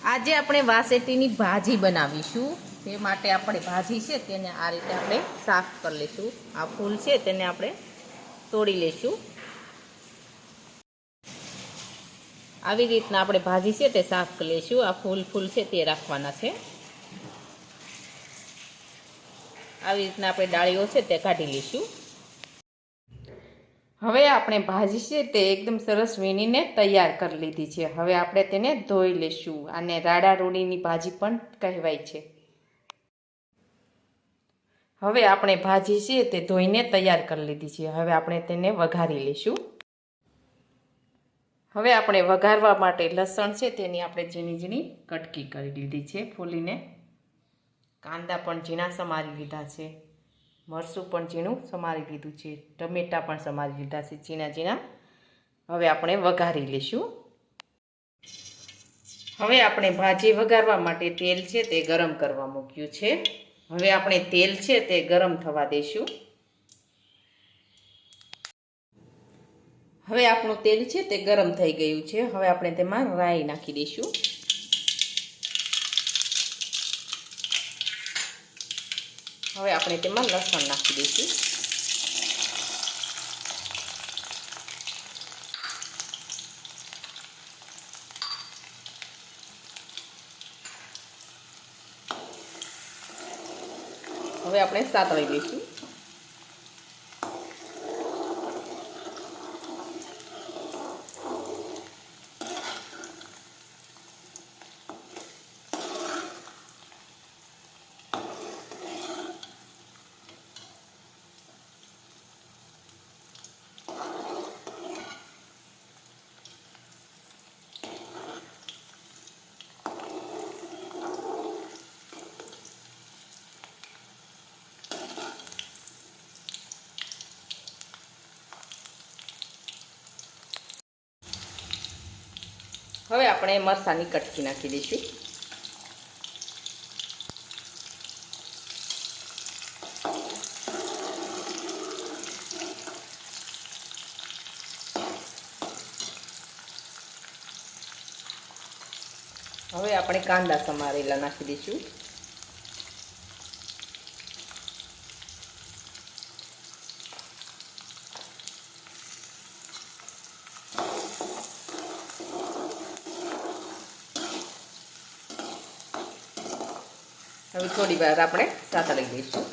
આજે આપણે વાસેટીની ભાજી બનાવીશું. તે માટે આપણે ભાજી છે તેને આ રીતે આપણે સાફ કરી લઈશું. આ ફૂલ છે તેને આપણે તોડી લઈશું. આવી રીતના આપણે ભાજી છે તે સાફ કરી લઈશું. આ ફૂલ છે તે રાખવાના છે. આવી રીતના આપણે ડાળીઓ છે તે કાઢી લઈશું. હવે આપણે ભાજી છે તે એકદમ સરસ વીણીને તૈયાર કરી લીધી છે. હવે આપણે તેને ધોઈ લઈશું. આને રાડા રોડીની ભાજી પણ કહેવાય છે. હવે આપણે ભાજી છે તે ધોઈને તૈયાર કરી લીધી છે. હવે આપણે તેને વઘારી લઈશું. હવે આપણે વઘારવા માટે લસણ છે તેની આપણે ઝીણી ઝીણી કટકી કરી લીધી છે ફૂલીને. કાંદા પણ ઝીણા સમારી લીધા છે. મરચું પણ ઝીણું સમારી લીધું છે. ટમેટાં પણ સમારી લીધા છે ઝીણા ઝીણા. હવે આપણે વઘારી લઈશું. હવે આપણે ભાજી વઘારવા માટે તેલ છે તે ગરમ કરવા મૂક્યું છે. હવે આપણે તેલ છે તે ગરમ થવા દઈશું. હવે આપણું તેલ છે તે ગરમ થઈ ગયું છે. હવે આપણે તેમાં રાઈ નાખી દઈશું. હવે આપણે તેમાં લસણ નાખી દઈશું. હવે આપણે સાતળી દઈશું. હવે આપણે મરચાંની કટકી નાખી દઈશું. હવે આપણે કાંદા સમારેલા નાખી દઈશું. હવે થોડી વાર આપણે સાતળી દઈશું.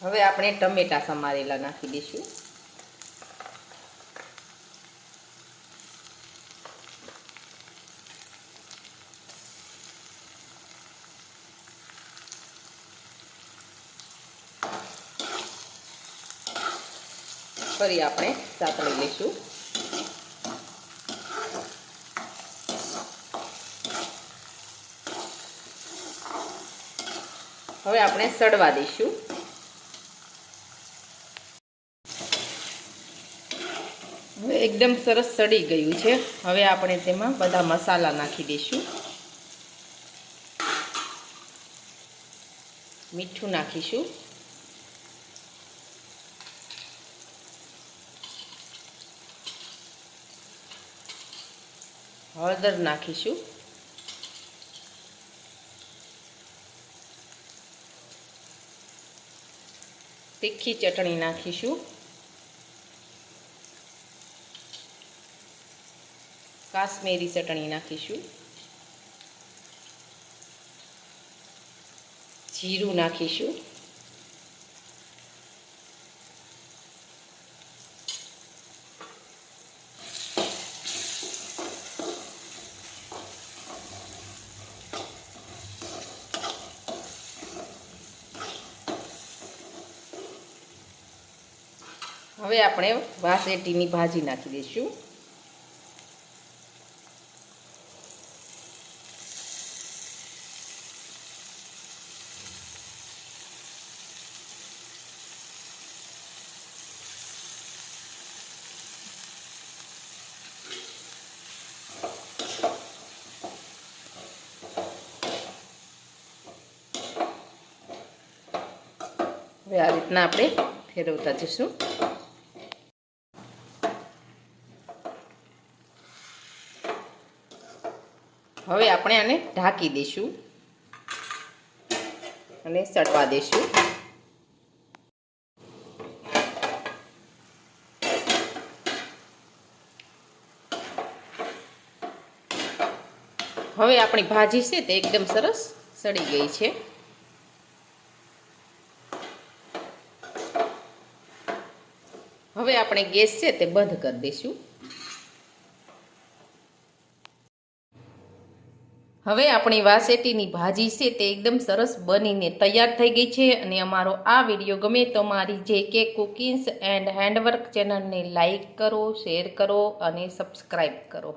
હવે આપણે ટમેટાં સમારેલા નાખી દઈશું. ફરી આપણે સાતળી લઈશું. હવે આપણે સડવા દઈશું. હવે એકદમ સરસ સડી ગયું છે. હવે આપણે તેમાં બધા મસાલા નાખી દઈશું. મીઠું નાખીશું. હળદર નાખીશું. તીખી ચટણી નાખીશું. કાશ્મીરી ચટણી નાખીશું. જીરું નાખીશું. હવે આપણે વાસેટીની ભાજી નાખી દઈશું. હવે આ રીતના આપણે ફેરવતા જઈશું. હવે આપણે આને ઢાંકી દઈશું અને સડવા દઈશું. હવે આપણી ભાજી છે તે એકદમ સરસ સડી ગઈ છે. હવે આપણે ગેસ છે તે બંધ કરી દઈશું. હવે આપણી વાસેટીની ભાજી છે તે એકદમ સરસ બનીને તૈયાર થઈ ગઈ છે. અને અમારો આ વિડીયો ગમે તો મારી JK કુકિંગ્સ એન્ડ હેન્ડવર્ક ચેનલને લાઈક કરો, શેર કરો અને સબસ્ક્રાઈબ કરો.